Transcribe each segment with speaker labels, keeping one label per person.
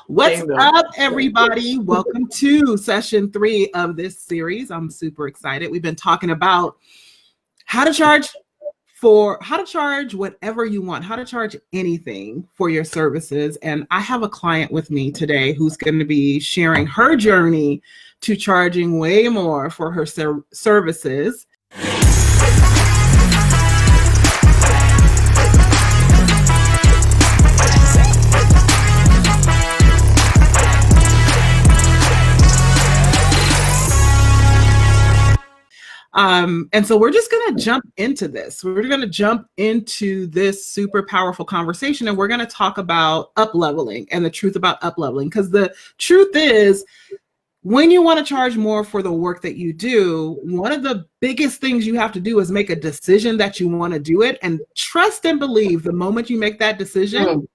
Speaker 1: What's up, everybody? Welcome to session 3 of this series. I'm super excited. We've been talking about how to charge whatever you want, how to charge anything for your services. And I have a client with me today who's going to be sharing her journey to charging way more for her services. And so we're just going to jump into this. We're going to jump into this super powerful conversation, and we're going to talk about upleveling and the truth about upleveling. Because the truth is, when you want to charge more for the work that you do, one of the biggest things you have to do is make a decision that you want to do it, and trust and believe the moment you make that decision,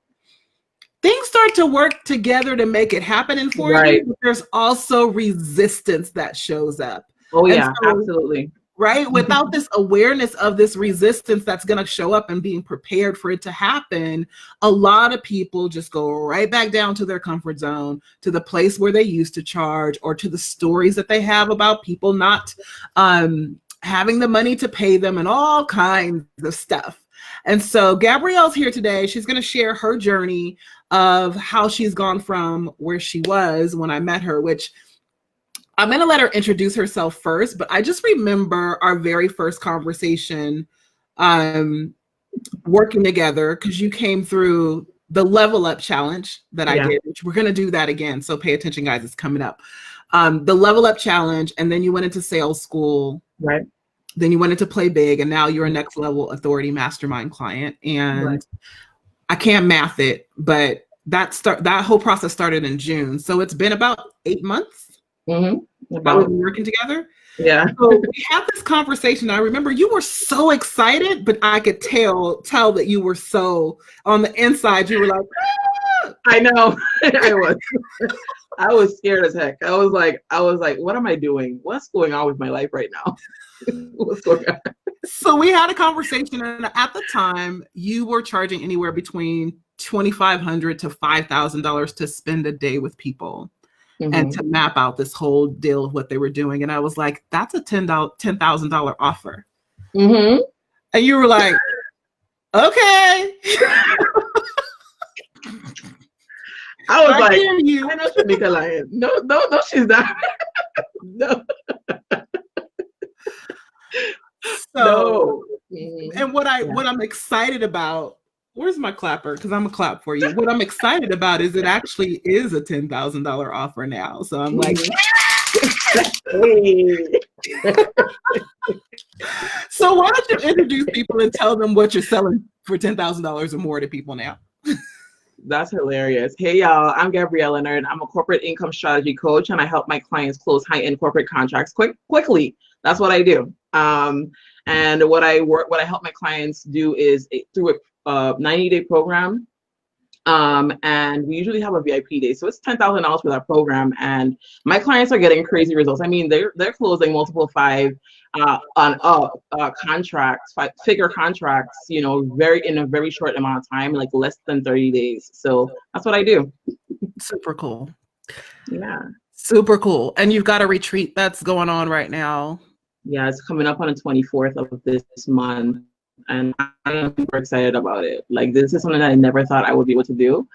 Speaker 1: things start to work together to make it happen. And for you, but there's also resistance that shows up.
Speaker 2: Oh yeah, absolutely.
Speaker 1: Right? Without this awareness of this resistance that's going to show up and being prepared for it to happen, a lot of people just go right back down to their comfort zone, to the place where they used to charge, or to the stories that they have about people not having the money to pay them and all kinds of stuff. And so Gabrielle's here today. She's going to share her journey of how she's gone from where she was when I met her, which I'm going to let her introduce herself first, but I just remember our very first conversation working together, because you came through the level up challenge that I did, which we're going to do that again. So pay attention, guys, it's coming up. The level up challenge, and then you went into sales school.
Speaker 2: Right.
Speaker 1: Then you went into Play Big, and now you're a next level authority mastermind client. And I can't math it, but that whole process started in June. So it's been about 8 months. That we've been working together.
Speaker 2: Yeah.
Speaker 1: So we had this conversation. I remember you were so excited, but I could tell that you were so on the inside. You were like, ah!
Speaker 2: I know. I was scared as heck. I was like, what am I doing? What's going on with my life right now? What's going on?
Speaker 1: So we had a conversation, and at the time, you were charging anywhere between $2,500 to $5,000 to spend a day with people. And to map out this whole deal of what they were doing. And I was like, that's a $10,000 offer. And you were like, okay.
Speaker 2: I was like, I know Shameca lying. No, she's not. No.
Speaker 1: So, and what I'm excited about, where's my clapper? Because I'm a clap for you. What I'm excited about is it actually is a $10,000 offer now. So I'm like, So why don't you introduce people and tell them what you're selling for $10,000 or more to people now?
Speaker 2: That's hilarious. Hey, y'all, I'm Gabrielle Leonard. I'm a corporate income strategy coach, and I help my clients close high-end corporate contracts quickly. That's what I do. And what I help my clients do is through a 90-day program. And we usually have a VIP day. So it's $10,000 for that program. And my clients are getting crazy results. I mean, they're closing multiple contracts, 5-figure contracts, in a very short amount of time, like less than 30 days. So that's what I do.
Speaker 1: Super cool.
Speaker 2: Yeah.
Speaker 1: Super cool. And you've got a retreat that's going on right now.
Speaker 2: Yeah, it's coming up on the 24th of this month. And I'm super excited about it. Like, this is something that I never thought I would be able to do.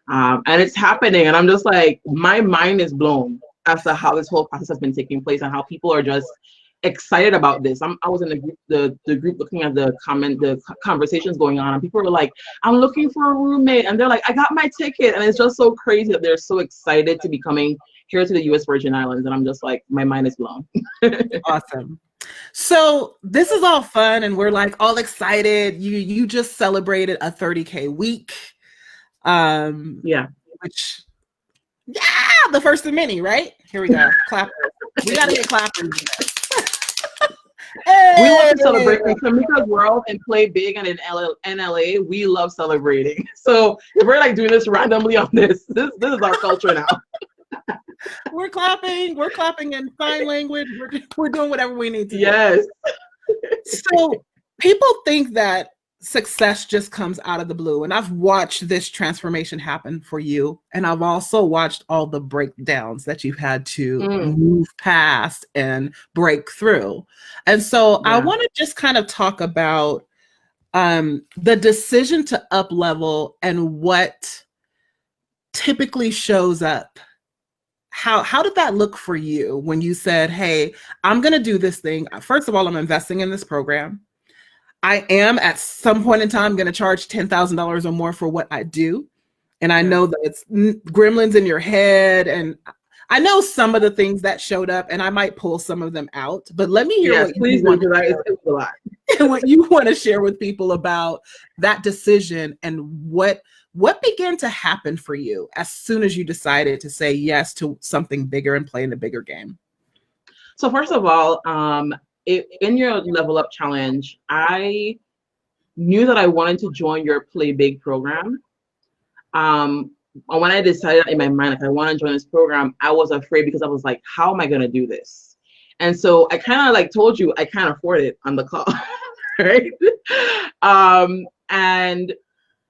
Speaker 2: And it's happening. And I'm just like, my mind is blown as to how this whole process has been taking place and how people are just excited about this. I was in the group looking at the conversations going on, and people were like, I'm looking for a roommate. And they're like, I got my ticket. And it's just so crazy that they're so excited to be coming here to the US Virgin Islands. And I'm just like, my mind is blown.
Speaker 1: Awesome. So this is all fun, and we're like all excited. You just celebrated a 30K week. Which, the first of many, right? Here we go. Clap. We gotta get clapping.
Speaker 2: Hey! We love to celebrate in Shameca's world and Play Big, and in NLA, we love celebrating. So if we're like doing this randomly on this is our culture now.
Speaker 1: We're clapping in sign language. We're doing whatever we need to do.
Speaker 2: Yes.
Speaker 1: So people think that success just comes out of the blue. And I've watched this transformation happen for you. And I've also watched all the breakdowns that you've had to move past and break through. And so I want to just kind of talk about the decision to up level and what typically shows up. How did that look for you when you said, hey, I'm going to do this thing? First of all, I'm investing in this program. I am at some point in time going to charge $10,000 or more for what I do. And I know that it's gremlins in your head. And I know some of the things that showed up, and I might pull some of them out. But let me hear what you want to share with people about that decision and what began to happen for you as soon as you decided to say yes to something bigger and play in a bigger game.
Speaker 2: So first of all, in your Level Up Challenge, I knew that I wanted to join your Play Big program. When I decided in my mind, like, I want to join this program, I was afraid because I was like, how am I going to do this? And so I kind of like told you, I can't afford it on the call, right? And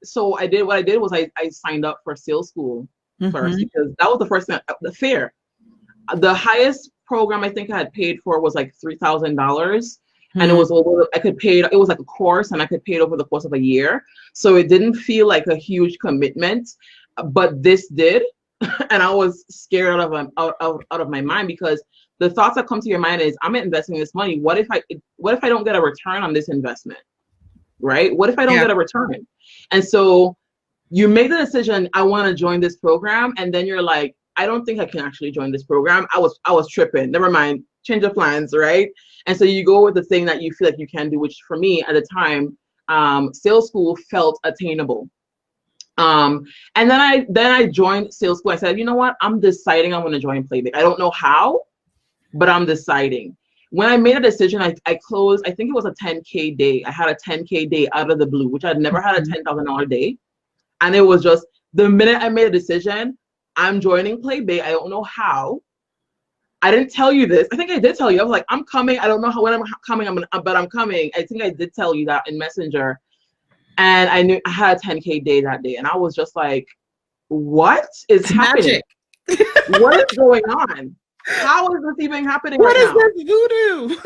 Speaker 2: so what I did was I signed up for sales school first, because that was the first thing, the fair. The highest program I think I had paid for was like $3,000. And it was it was like a course, and I could pay it over the course of a year. So it didn't feel like a huge commitment, but this did. And I was scared out of my mind, because the thoughts that come to your mind is, I'm investing this money. What if I don't get a return on this investment? Right? What if I don't get a return? And so you make the decision, I want to join this program, and then you're like, I don't think I can actually join this program. I was tripping. Never mind. Change of plans, right? And so you go with the thing that you feel like you can do, which for me at the time, sales school felt attainable. And then I joined sales school. I said, you know what? I'm deciding I'm going to join Playbig. I don't know how, but I'm deciding. When I made a decision, I closed, I think it was a 10K day. I had a 10K day out of the blue, which I'd never had a $10,000 day. And it was just the minute I made a decision, I'm joining Playbig. I don't know how. I didn't tell you this. I think I did tell you. I was like, I'm coming. I don't know when I'm coming, but I'm coming. I think I did tell you that in Messenger. And I knew I had a 10K day that day. And I was just like, what is happening? What is going on? How is this even happening right now?
Speaker 1: What is this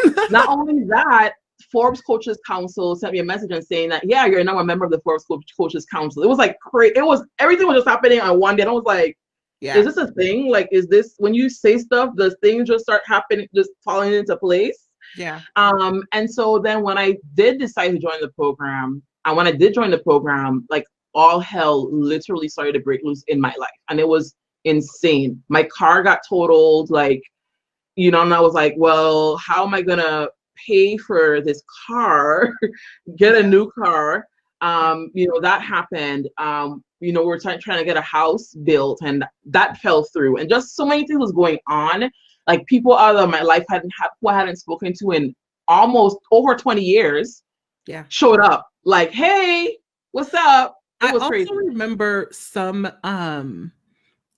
Speaker 1: voodoo?
Speaker 2: Not only that, Forbes Coaches Council sent me a message and saying that, yeah, you're now a member of the Forbes Coaches Council. It was like crazy. Everything was just happening on one day. And I was like, is this a thing? Like, is this, when you say stuff, does things just start happening, just falling into place?
Speaker 1: Yeah.
Speaker 2: And so then when I did decide to join the program, and when I did join the program, like, all hell literally started to break loose in my life. And it was insane. My car got totaled, like, you know, and I was like, well, how am I gonna pay for this car, get a new car? You know, that happened. You know, we're trying to get a house built, and that fell through. And just so many things was going on. Like, people out of my life who I hadn't spoken to in almost over 20 years showed up. Like, hey, what's up? It was crazy.
Speaker 1: I also remember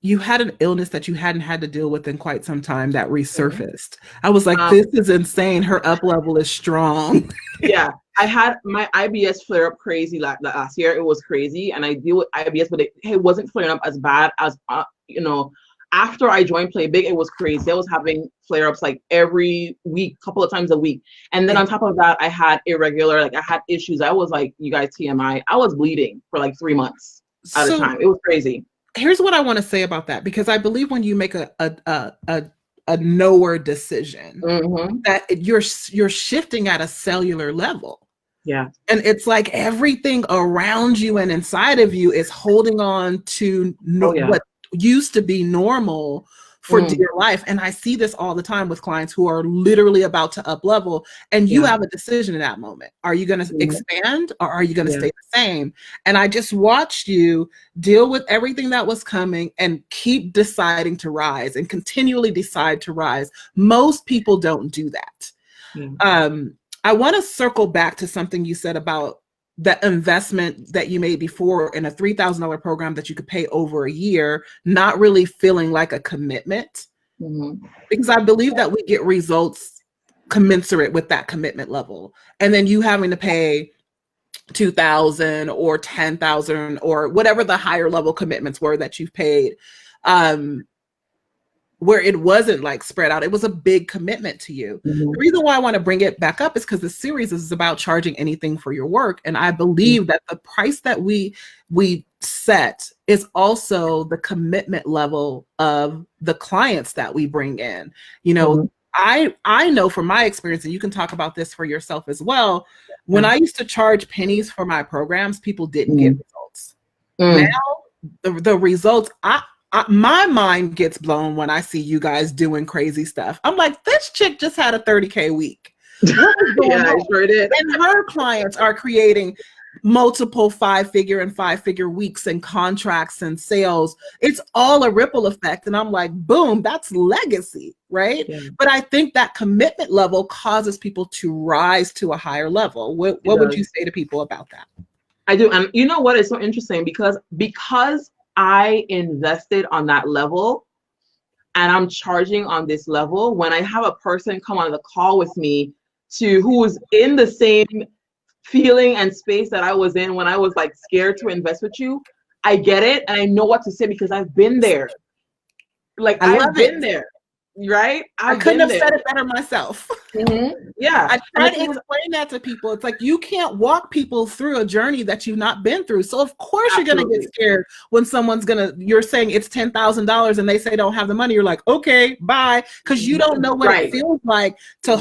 Speaker 1: you had an illness that you hadn't had to deal with in quite some time that resurfaced. I was like, this is insane. Her up level is strong.
Speaker 2: Yeah. I had my IBS flare up crazy last year. It was crazy. And I deal with IBS, but it wasn't flaring up as bad as, you know, after I joined Play Big, it was crazy. I was having flare ups like every week, couple of times a week. And then on top of that, I had irregular, like, I had issues. I was like, you guys, TMI, I was bleeding for like 3 months at a time. It was crazy.
Speaker 1: Here's what I want to say about that, because I believe when you make a knower decision, that you're shifting at a cellular level.
Speaker 2: Yeah.
Speaker 1: And it's like everything around you and inside of you is holding on to what used to be normal for dear life. And I see this all the time with clients who are literally about to up level, and you have a decision in that moment. Are you going to expand, or are you going to stay the same? And I just watched you deal with everything that was coming and keep deciding to rise and continually decide to rise. Most people don't do that. I want to circle back to something you said about the investment that you made before in a $3,000 program that you could pay over a year, not really feeling like a commitment. Because I believe that we get results commensurate with that commitment level. And then you having to pay 2,000 or 10,000 or whatever the higher level commitments were that you've paid, where it wasn't like spread out. It was a big commitment to you.
Speaker 2: Mm-hmm.
Speaker 1: The reason why I want to bring it back up is because the series is about charging anything for your work. And I believe that the price that we set is also the commitment level of the clients that we bring in. You know,
Speaker 2: Mm-hmm.
Speaker 1: I know from my experience, and you can talk about this for yourself as well. When I used to charge pennies for my programs, people didn't get results. Now the results, my mind gets blown when I see you guys doing crazy stuff. I'm like, this chick just had a 30K week. What is going on?
Speaker 2: I sure did.
Speaker 1: And her clients are creating multiple 5-figure and 5-figure weeks and contracts and sales. It's all a ripple effect. And I'm like, boom, that's legacy, right? Yeah. But I think that commitment level causes people to rise to a higher level. What would you say to people about that?
Speaker 2: I do. And you know what is so interesting? Because I invested on that level and I'm charging on this level, when I have a person come on the call with me who's in the same feeling and space that I was in when I was like scared to invest with you, I get it and I know what to say because I've been there. Like I've been there. Right?
Speaker 1: I couldn't have said it better myself.
Speaker 2: Yeah.
Speaker 1: I try to explain that to people. It's like, you can't walk people through a journey that you've not been through. So of course you're going to get scared when you're saying it's $10,000 and they say don't have the money. You're like, okay, bye. Because you don't know what it feels like to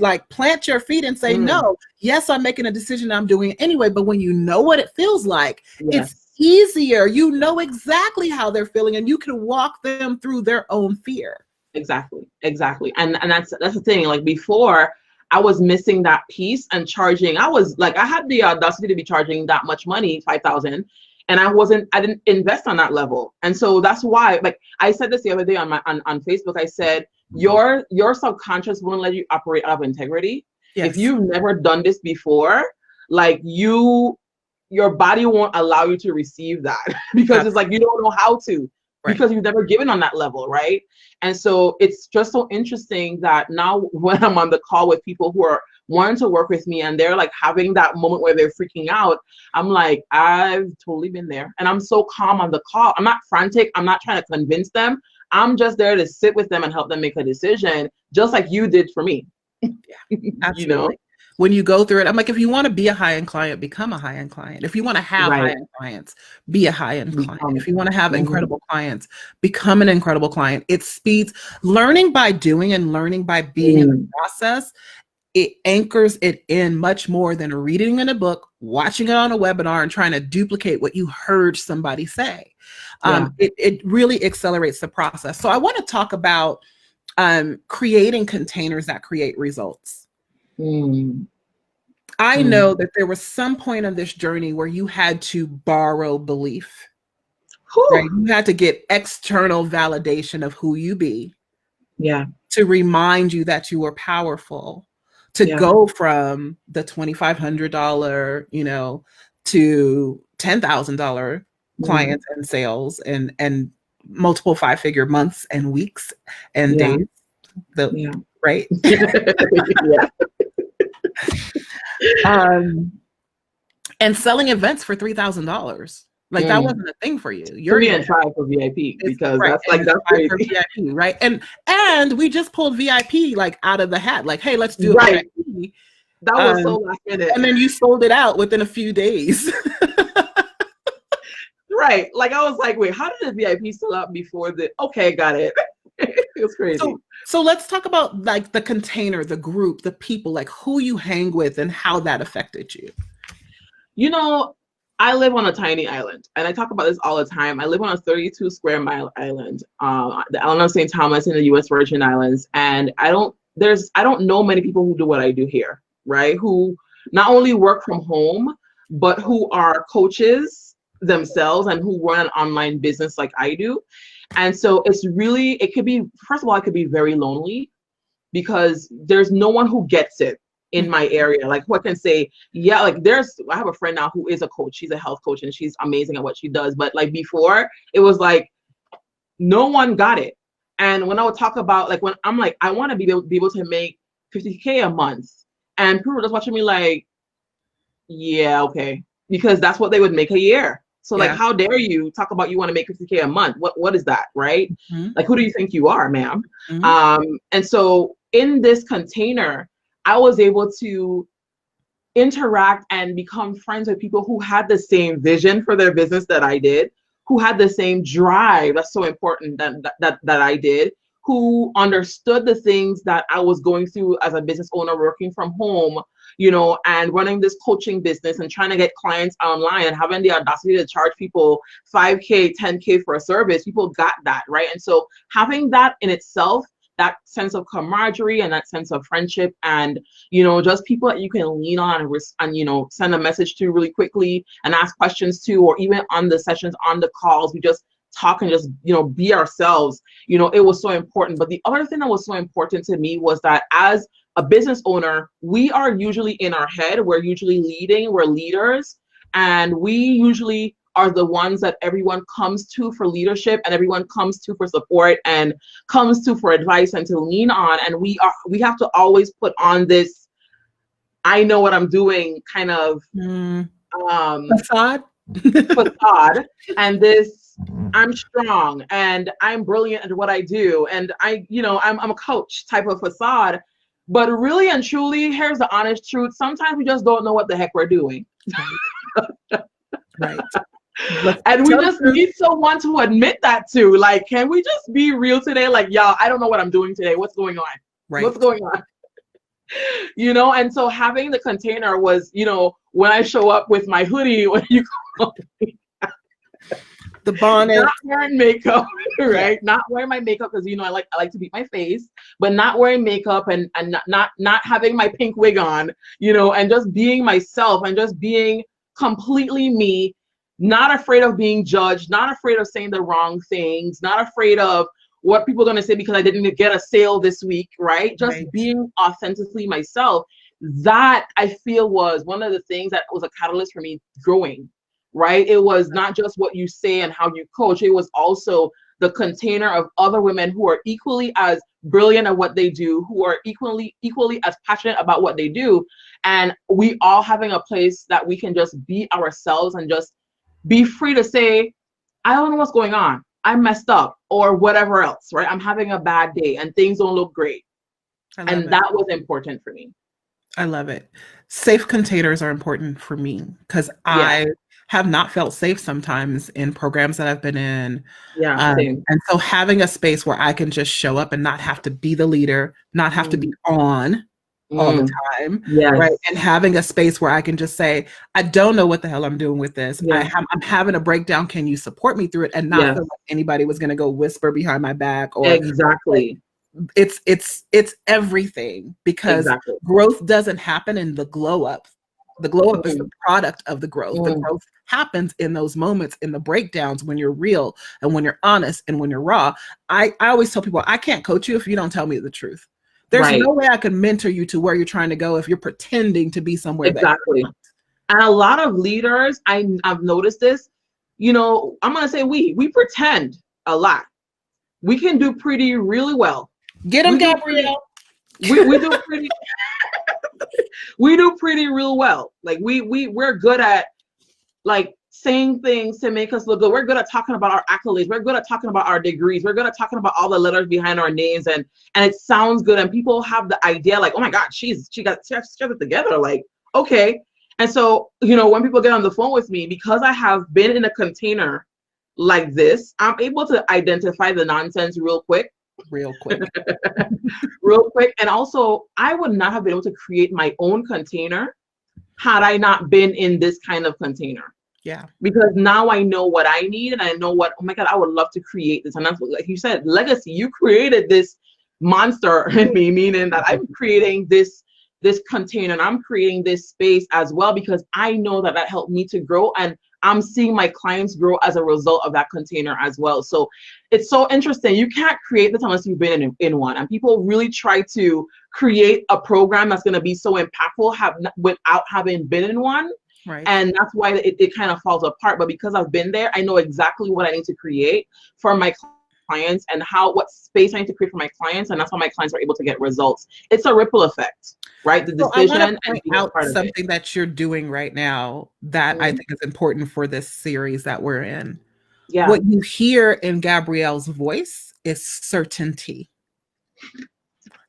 Speaker 1: like plant your feet and say, no, yes, I'm making a decision, I'm doing it anyway. But when you know what it feels like, it's easier. You know exactly how they're feeling and you can walk them through their own fear.
Speaker 2: Exactly. And that's the thing. Like before, I was missing that piece and charging. I had the audacity to be charging that much money, 5,000, and I didn't invest on that level. And so that's why, like I said this the other day on Facebook, I said, your subconscious won't let you operate out of integrity. Yes. If you've never done this before, like your body won't allow you to receive that because it's like, you don't know how to. Because you've never given on that level, right? And so it's just so interesting that now when I'm on the call with people who are wanting to work with me and they're like having that moment where they're freaking out, I'm like, I've totally been there. And I'm so calm on the call. I'm not frantic. I'm not trying to convince them. I'm just there to sit with them and help them make a decision, just like you did for me.
Speaker 1: Yeah, absolutely. You know? When you go through it, I'm like, if you want to be a high-end client, become a high-end client. If you want to have high-end clients, be a high-end client. If you want to have incredible clients, become an incredible client. It speeds learning by doing and learning by being in the process. It anchors it in much more than reading in a book, watching it on a webinar, and trying to duplicate what you heard somebody say. It really accelerates the process. So I want to talk about creating containers that create results. I know that there was some point on this journey where you had to borrow belief. Right? You had to get external validation of who you be.
Speaker 2: Yeah.
Speaker 1: To remind you that you were powerful. To go from the $2,500, to $10,000 clients and sales and multiple 5-figure months and weeks and days. Right? And selling events for $3,000. Like that wasn't a thing for you.
Speaker 2: You're being tried for VIP because that's crazy.
Speaker 1: VIP, right? And we just pulled VIP like out of the hat. Like, hey, let's do it. VIP.
Speaker 2: That was so last minute.
Speaker 1: And then you sold it out within a few days.
Speaker 2: Right. Like I was like, wait, how did the VIP sell out before the? Okay, got it. It was crazy.
Speaker 1: So let's talk about like the container, the group, the people, like who you hang with and how that affected you.
Speaker 2: I live on a tiny island, and I talk about this all the time. I live on a 32 square mile island, the island of St. Thomas in the U.S. Virgin Islands, and I don't know many people who do what I do here, right? Who not only work from home, but who are coaches themselves and who run an online business like I do. And so it could be, first of all, it could be very lonely because there's no one who gets it in my area. Like who I can say, I have a friend now who is a coach. She's a health coach and she's amazing at what she does. But like before, it was like, no one got it. And when I would talk about like, when I'm like, I want to be able to make 50K a month. And people were just watching me like, yeah, okay. Because that's what they would make a year. So like,
Speaker 1: Yeah.
Speaker 2: how dare you talk about you want to make 50K a month? What is that, right?
Speaker 1: Mm-hmm.
Speaker 2: Like, who do you think you are, ma'am?
Speaker 1: Mm-hmm.
Speaker 2: And so in this container, I was able to interact and become friends with people who had the same vision for their business that I did, who had the same drive that's so important that I did, who understood the things that I was going through as a business owner working from home, you know, and running this coaching business and trying to get clients online and having the audacity to charge people 5K, 10K for a service. People got that, right? And so having that in itself, that sense of camaraderie and that sense of friendship, and you know, just people that you can lean on and you know, send a message to really quickly and ask questions to, or even on the sessions, on the calls, we just talk and just, you know, be ourselves. You know, it was so important. But the other thing that was so important to me was that as a business owner, we are usually in our head, we're usually leading, we're leaders, and we usually are the ones that everyone comes to for leadership, and everyone comes to for support, and comes to for advice and to lean on. And we have to always put on this I know what I'm doing kind of
Speaker 1: Facade.
Speaker 2: facade, and this I'm strong and I'm brilliant at what I do, and I'm a coach type of facade. But really and truly, here's the honest truth: sometimes we just don't know what the heck we're doing.
Speaker 1: Right.
Speaker 2: And we just need someone to admit that to. Like, can we just be real today? Like, y'all, I don't know what I'm doing today. What's going on?
Speaker 1: Right.
Speaker 2: What's going on? You know, and so having the container was, you know, when I show up with my hoodie, when you call me,
Speaker 1: the bonnet,
Speaker 2: not wearing makeup, right? Yeah. Not wearing my makeup because, you know, I like to beat my face, but not wearing makeup and not having my pink wig on, you know, and just being myself and just being completely me, not afraid of being judged, not afraid of saying the wrong things, not afraid of what people are going to say because I didn't get a sale this week, right? Just being authentically myself. That I feel was one of the things that was a catalyst for me growing, right? It was not just what you say and how you coach. It was also the container of other women who are equally as brilliant at what they do, who are equally as passionate about what they do. And we all having a place that we can just be ourselves and just be free to say, I don't know what's going on. I messed up or whatever else, right? I'm having a bad day and things don't look great. And that was important for me.
Speaker 1: I love it. Safe containers are important for me because I have not felt safe sometimes in programs that I've been in.
Speaker 2: Yeah, same.
Speaker 1: And so having a space where I can just show up and not have to be the leader, not have to be on all the time, right? And having a space where I can just say, I don't know what the hell I'm doing with this. I'm having a breakdown. Can you support me through it? And not feel like anybody was going to go whisper behind my back or
Speaker 2: exactly.
Speaker 1: It's everything, because growth doesn't happen in the glow up. The glow up is the product of the growth. The growth happens in those moments, in the breakdowns, when you're real and when you're honest and when you're raw. I always tell people, I can't coach you if you don't tell me the truth. There's no way I can mentor you to where you're trying to go if you're pretending to be somewhere.
Speaker 2: Exactly. And a lot of leaders, I've noticed this, you know, I'm going to say we pretend a lot. We can do really well.
Speaker 1: Get them, Gabrielle.
Speaker 2: We do pretty we do pretty real well. Like we're good at like saying things to make us look good. We're good at talking about our accolades. We're good at talking about our degrees. We're good at talking about all the letters behind our names, and it sounds good. And people have the idea like, oh my God, she got it together. Like, okay. And so, you know, when people get on the phone with me, because I have been in a container like this, I'm able to identify the nonsense real quick.
Speaker 1: Real quick.
Speaker 2: And also, I would not have been able to create my own container had I not been in this kind of container.
Speaker 1: Yeah. Because
Speaker 2: now I know what I need, and I know what, oh my God, I would love to create this. And that's what, like you said, legacy, you created this monster in me, meaning that I'm creating this container, and I'm creating this space as well, because I know that helped me to grow, and I'm seeing my clients grow as a result of that container as well. So it's so interesting. You can't create this unless you've been in one. And people really try to create a program that's going to be so impactful without having been in one.
Speaker 1: Right.
Speaker 2: And that's why it kind of falls apart. But because I've been there, I know exactly what I need to create for my clients and what space I need to create for my clients. And that's how my clients are able to get results. It's a ripple effect, right? The
Speaker 1: So I
Speaker 2: decision
Speaker 1: want to
Speaker 2: and
Speaker 1: point
Speaker 2: being
Speaker 1: out
Speaker 2: part of it.
Speaker 1: something that you're doing right now that I think is important for this series that we're in.
Speaker 2: Yeah.
Speaker 1: What you hear in Gabrielle's voice is certainty.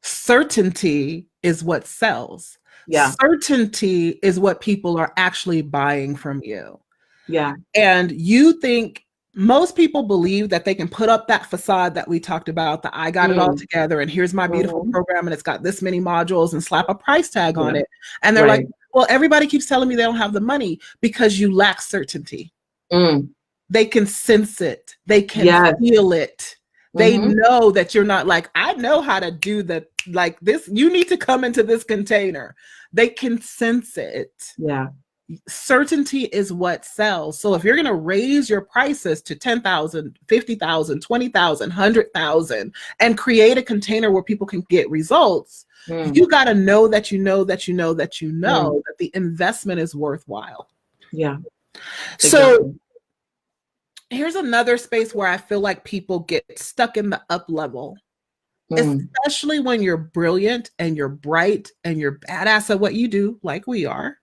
Speaker 1: Certainty is what sells.
Speaker 2: Yeah.
Speaker 1: Certainty is what people are actually buying from you.
Speaker 2: Yeah.
Speaker 1: And you think most people believe that they can put up that facade that we talked about, that I got it all together and here's my beautiful program and it's got this many modules, and slap a price tag on it. And they're like, well, everybody keeps telling me they don't have the money because you lack certainty. They can sense it. They can feel it. They know that you're not like, I know how to do like this. You need to come into this container. They can sense it.
Speaker 2: Yeah.
Speaker 1: Certainty is what sells. So if you're going to raise your prices to 10,000, 50,000, 20,000, 100,000 and create a container where people can get results, you got to know that you know that the investment is worthwhile.
Speaker 2: Yeah.
Speaker 1: So here's another space where I feel like people get stuck in the up level, especially when you're brilliant and you're bright and you're badass at what you do, like we are.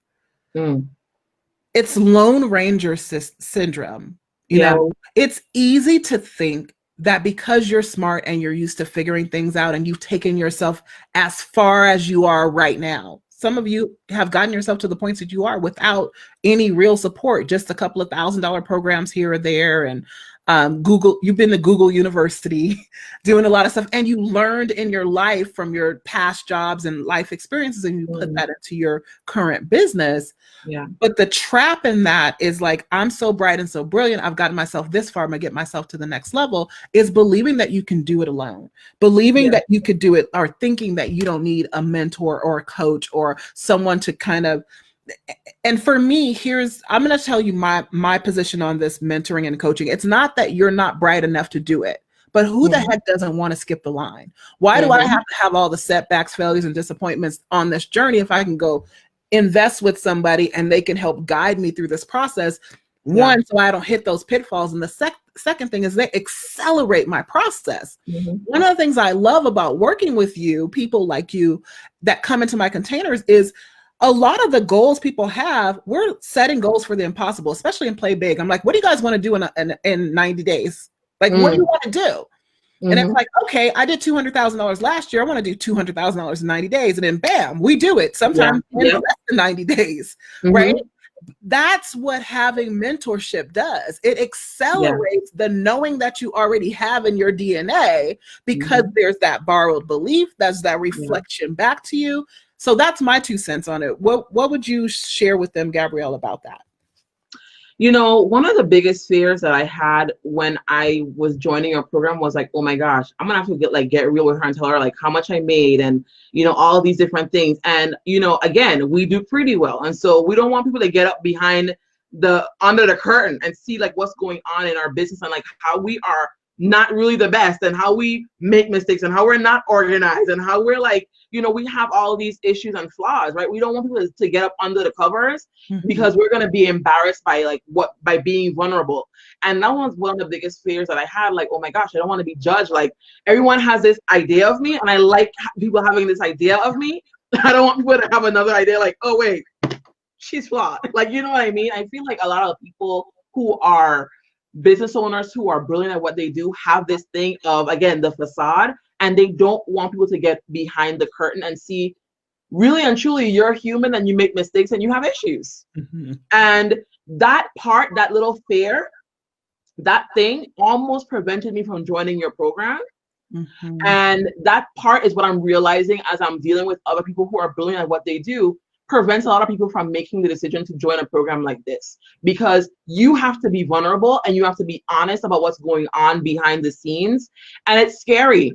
Speaker 1: It's Lone Ranger syndrome. You know, it's easy to think that because you're smart and you're used to figuring things out and you've taken yourself as far as you are right now. Some of you have gotten yourself to the points that you are without any real support, just a couple of $1,000 programs here or there. And Google, you've been to Google University doing a lot of stuff, and you learned in your life from your past jobs and life experiences, and you put that into your current business.
Speaker 2: Yeah.
Speaker 1: But the trap in that is like, I'm so bright and so brilliant, I've gotten myself this far, I'm gonna get myself to the next level, is believing that you can do it alone, believing that you could do it, or thinking that you don't need a mentor or a coach or someone to kind of. And for me, I'm going to tell you my position on this mentoring and coaching. It's not that you're not bright enough to do it, but who the heck doesn't want to skip the line? Why do I have to have all the setbacks, failures, and disappointments on this journey if I can go invest with somebody and they can help guide me through this process? One, so I don't hit those pitfalls. And the second thing is they accelerate my process. One of the things I love about working with you, people like you that come into my containers, is a lot of the goals people have, we're setting goals for the impossible, especially in Play Big. I'm like, what do you guys want to do in 90 days? Like, what do you want to do? And it's like, okay, I did $200,000 last year. I want to do $200,000 in 90 days. And then bam, we do it. Sometimes in less than 90 days, right? That's what having mentorship does. It accelerates the knowing that you already have in your DNA, because there's that borrowed belief, that's that reflection back to you. So that's my 2 cents on it. What would you share with them, Gabrielle, about that?
Speaker 2: You know, one of the biggest fears that I had when I was joining your program was like, oh my gosh, I'm gonna have to get real with her and tell her like how much I made and, you know, all these different things. And, you know, again, we do pretty well. And so we don't want people to get up behind under the curtain and see like what's going on in our business and like how we are not really the best and how we make mistakes and how we're not organized and how we're like, you know, we have all these issues and flaws, right? We don't want people to get up under the covers because we're going to be embarrassed by being vulnerable. And that was one of the biggest fears that I had. Like, oh my gosh, I don't want to be judged. Like, everyone has this idea of me and I like people having this idea of me. I don't want people to have another idea like, oh wait, she's flawed. Like, you know what I mean? I feel like a lot of people who are business owners who are brilliant at what they do have this thing of, again, the facade, and they don't want people to get behind the curtain and see really and truly you're human and you make mistakes and you have issues. And that part, that little fear, that thing almost prevented me from joining your program. And that part is what I'm realizing as I'm dealing with other people who are brilliant at what they do, prevents a lot of people from making the decision to join a program like this, because you have to be vulnerable and you have to be honest about what's going on behind the scenes. And it's scary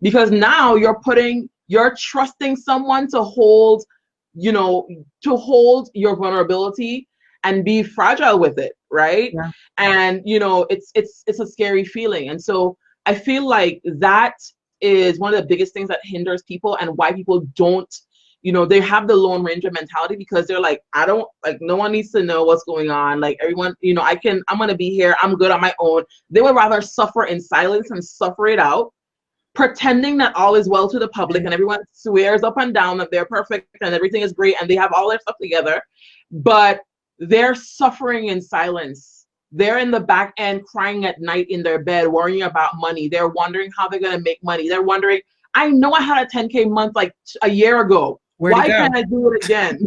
Speaker 2: because now you're trusting someone to hold, you know, to hold your vulnerability and be fragile with it, right? And you know, it's a scary feeling. And so I feel like that is one of the biggest things that hinders people and why people don't you know, they have the Lone Ranger mentality because they're like, I don't, like, no one needs to know what's going on. Like, everyone, you know, I'm going to be here. I'm good on my own. They would rather suffer in silence and suffer it out, pretending that all is well to the public and everyone swears up and down that they're perfect and everything is great and they have all their stuff together, but they're suffering in silence. They're in the back end crying at night in their bed, worrying about money. They're wondering how they're going to make money. They're wondering, I know I had a 10K month like a year ago. Why can't I do it again?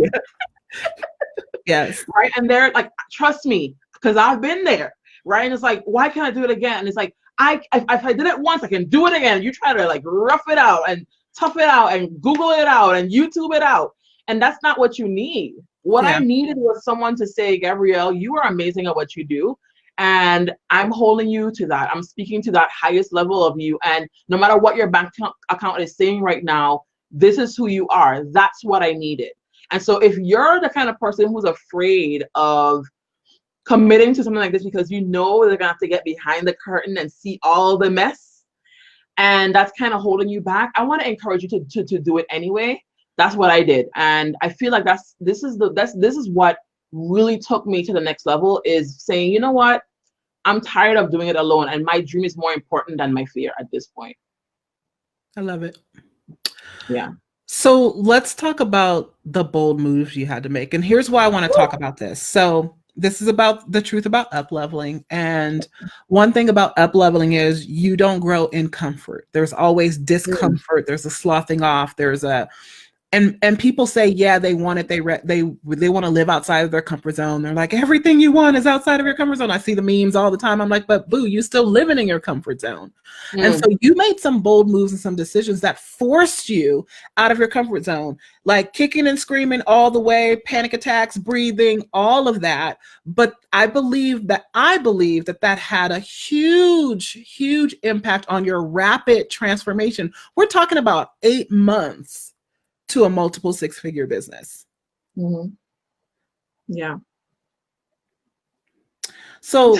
Speaker 1: Yes.
Speaker 2: Right. And they're like, trust me, because I've been there. Right. And it's like, why can't I do it again? And it's like, if I did it once, I can do it again. You try to like rough it out and tough it out and Google it out and YouTube it out. And that's not what you need. What I needed was someone to say, Gabrielle, you are amazing at what you do. And I'm holding you to that. I'm speaking to that highest level of you. And no matter what your bank account is saying right now, this is who you are. That's what I needed. And so if you're the kind of person who's afraid of committing to something like this because you know they're gonna have to get behind the curtain and see all the mess, and that's kind of holding you back, I want to encourage you to do it anyway. That's what I did, and I feel like this is what really took me to the next level, is saying, you know what, I'm tired of doing it alone, and my dream is more important than my fear at this point.
Speaker 1: I love it.
Speaker 2: Yeah.
Speaker 1: So let's talk about the bold moves you had to make, and here's why I want to talk about this. So this is about the truth about upleveling. And one thing about upleveling is you don't grow in comfort. There's always discomfort. There's a sloughing off. There's a, and people say, yeah, they want it. They want to live outside of their comfort zone. They're like, everything you want is outside of your comfort zone. I see the memes all the time. I'm like, but boo, you're still living in your comfort zone. And so you made some bold moves and some decisions that forced you out of your comfort zone, like kicking and screaming all the way, panic attacks, breathing, all of that. But I believe that that had a huge impact on your rapid transformation. We're talking about 8 months to a multiple six-figure business.
Speaker 2: Yeah.
Speaker 1: So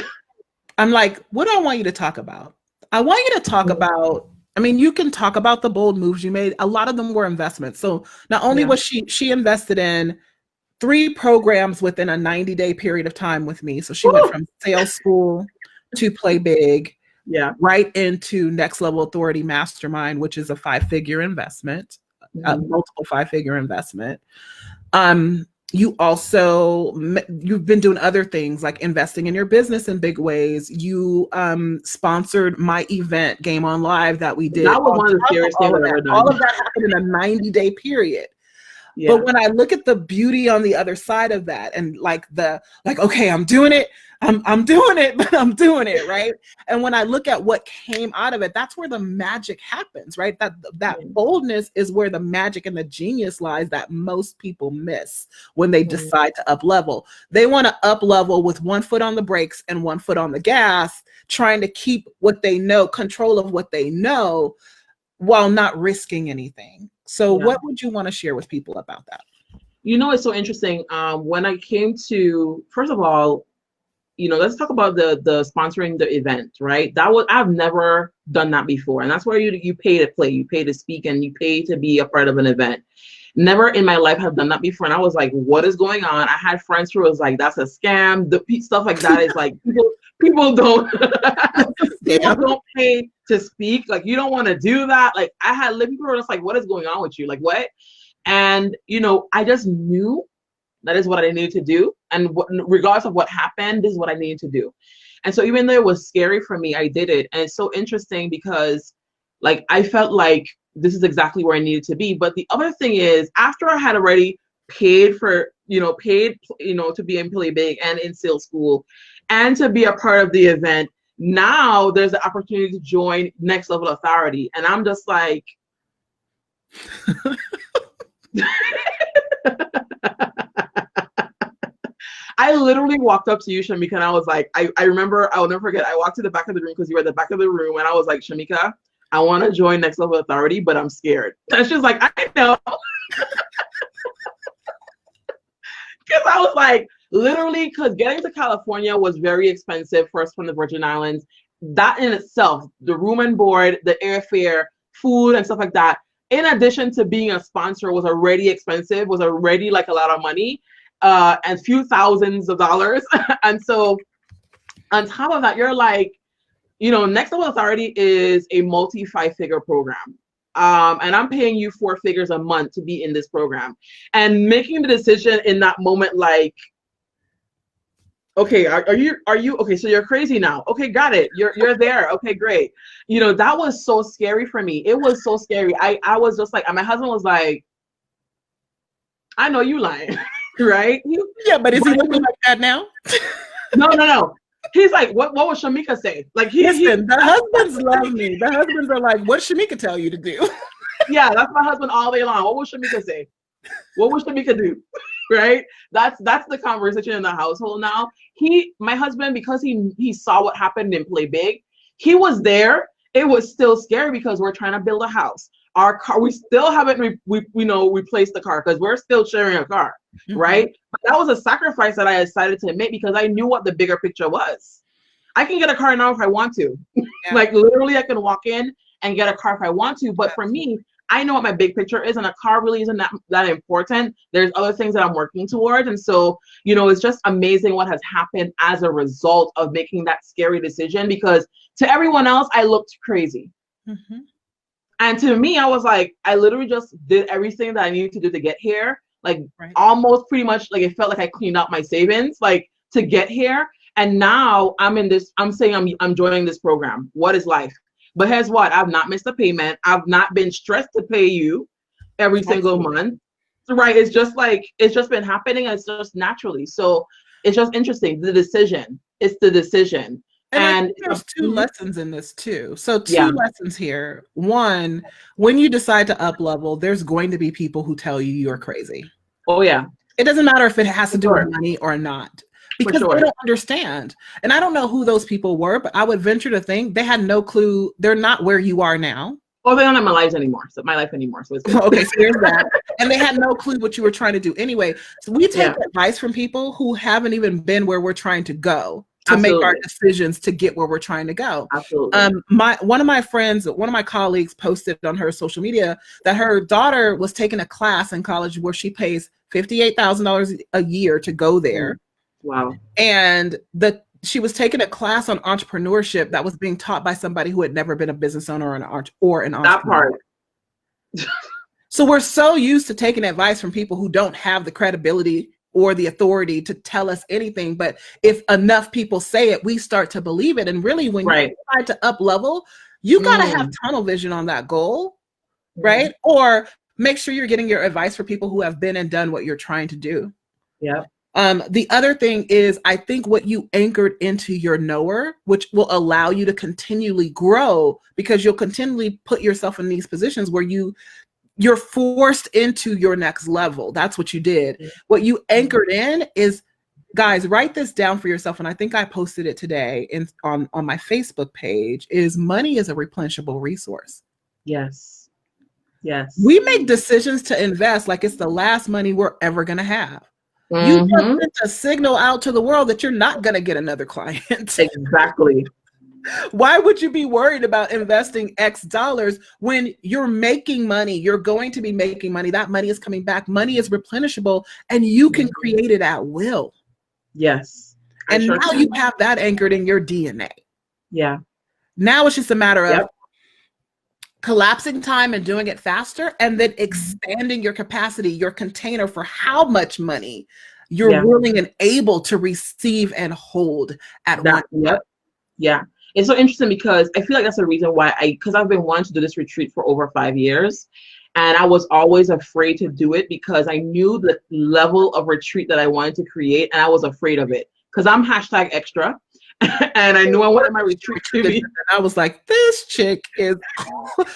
Speaker 1: I'm like, what do I want you to talk about? I want you to talk about, I mean, you can talk about the bold moves you made. A lot of them were investments. So not only was she invested in 3 programs within a 90-day period of time with me. So she went from sales school to Play Big, right into Next Level Authority Mastermind, which is a 5-figure investment. Multiple 5-figure investment. You've been doing other things like investing in your business in big ways. You sponsored my event, Game On Live, that we did.
Speaker 2: That was one of the scariest things I've ever done.
Speaker 1: All of that happened in a 90-day period. Yeah. But when I look at the beauty on the other side of that, and okay, I'm doing it, I'm doing it, but I'm doing it, right? And when I look at what came out of it, that's where the magic happens, right? That boldness is where the magic and the genius lies that most people miss when they decide to up level. They want to up level with one foot on the brakes and one foot on the gas, trying to keep what they know, control of what they know, while not risking anything. So what would you want to share with people about that?
Speaker 2: You know, it's so interesting. When I came to, first of all, you know, let's talk about the sponsoring the event, right? I've never done that before. And that's where you pay to play, you pay to speak, and you pay to be a part of an event. Never in my life have done that before. And I was like, what is going on? I had friends who was like, that's a scam. The stuff like that is like, people don't, people don't pay to speak. Like, you don't want to do that. Like, I had people who were just like, what is going on with you? Like, what? And, you know, I just knew that is what I needed to do. And regardless of what happened, this is what I needed to do. And so even though it was scary for me, I did it. And it's so interesting because, like, I felt like this is exactly where I needed to be. But the other thing is, after I had already paid to be in Play Big and in sales school and to be a part of the event, now there's the opportunity to join Next Level Authority. And I'm just like, I literally walked up to you, Shameca, and I was like, I remember, I'll never forget, I walked to the back of the room because you were at the back of the room, and I was like, Shameca, I want to join Next Level Authority, but I'm scared. And she was like, I know. Because I was like, literally, because getting to California was very expensive, first from the Virgin Islands. That in itself, the room and board, the airfare, food, and stuff like that, in addition to being a sponsor, was already expensive, was already like a lot of money, and few thousands of dollars. And so on top of that, you're like, you know, Next Level Authority is a multi-5-figure program. And I'm paying you 4 figures a month to be in this program. And making the decision in that moment, like, okay, are you okay? So you're crazy now. Okay, got it. You're there. Okay, great. You know, that was so scary for me. It was so scary. I was just like, and my husband was like, I know you lying, right?
Speaker 1: Yeah, but is he looking like that now?
Speaker 2: No. He's like, what would Shameca say? Like,
Speaker 1: listen, the husbands love me. The husbands are like, what did Shameca tell you to do?
Speaker 2: Yeah, that's my husband all day long. What would Shameca say? What would Shameca do? Right? That's the conversation in the household now. My husband, because he saw what happened in Play Big, he was there. It was still scary because we're trying to build a house. Our car, we still haven't replaced the car because we're still sharing a car, right? But that was a sacrifice that I decided to make because I knew what the bigger picture was. I can get a car now if I want to. Yeah. Like literally, I can walk in and get a car if I want to. But for me, I know what my big picture is, and a car really isn't that important. There's other things that I'm working towards. And so, you know, it's just amazing what has happened as a result of making that scary decision, because to everyone else, I looked crazy. And to me, I was like, I literally just did everything that I needed to do to get here. Like almost pretty much like it felt like I cleaned out my savings, like to get here. And now I'm in this, I'm saying I'm joining this program. What is life? But here's what, I've not missed a payment. I've not been stressed to pay you every single month. Right. It's just like, it's just been happening. It's just naturally. So it's just interesting. The decision. It's the decision.
Speaker 1: And there's 2 lessons in this too. So 2 lessons here. One, when you decide to up level, there's going to be people who tell you you're crazy.
Speaker 2: Oh yeah.
Speaker 1: It doesn't matter if it has to do with money or not, because they don't understand. And I don't know who those people were, but I would venture to think they had no clue. They're not where you are now.
Speaker 2: Oh, they don't have my life anymore. So it's good.
Speaker 1: Okay, so there's that. And they had no clue what you were trying to do anyway. So we take advice from people who haven't even been where we're trying to go to make our decisions to get where we're trying to go.
Speaker 2: Absolutely.
Speaker 1: One of my friends, one of my colleagues posted on her social media that her daughter was taking a class in college where she pays $58,000 a year to go there.
Speaker 2: Wow.
Speaker 1: And she was taking a class on entrepreneurship that was being taught by somebody who had never been a business owner or an entrepreneur.
Speaker 2: That part.
Speaker 1: So we're so used to taking advice from people who don't have the credibility or the authority to tell us anything. But if enough people say it, we start to believe it. And really, when you decide to up level, you got to have tunnel vision on that goal, right? Or make sure you're getting your advice for people who have been and done what you're trying to do.
Speaker 2: Yeah.
Speaker 1: The other thing is, I think what you anchored into your knower, which will allow you to continually grow, because you'll continually put yourself in these positions where you're forced into your next level. That's what you did. What you anchored in is, guys, write this down for yourself. And I think I posted it today on my Facebook page, is money is a replenishable resource.
Speaker 2: Yes. Yes.
Speaker 1: We make decisions to invest like it's the last money we're ever going to have. You just sent a signal out to the world that you're not going to get another client.
Speaker 2: Exactly.
Speaker 1: Why would you be worried about investing X dollars when you're making money? You're going to be making money. That money is coming back. Money is replenishable, and you can create it at will.
Speaker 2: Yes.
Speaker 1: And now you have that anchored in your DNA.
Speaker 2: Yeah.
Speaker 1: Now it's just a matter of collapsing time and doing it faster, and then expanding your capacity, your container for how much money you're willing and able to receive and hold at one time.
Speaker 2: Yeah. It's so interesting because I feel like that's the reason why because I've been wanting to do this retreat for over 5 years, and I was always afraid to do it because I knew the level of retreat that I wanted to create, and I was afraid of it because I'm #extra. And I knew I wanted my retreat to be.
Speaker 1: I was like, this chick is,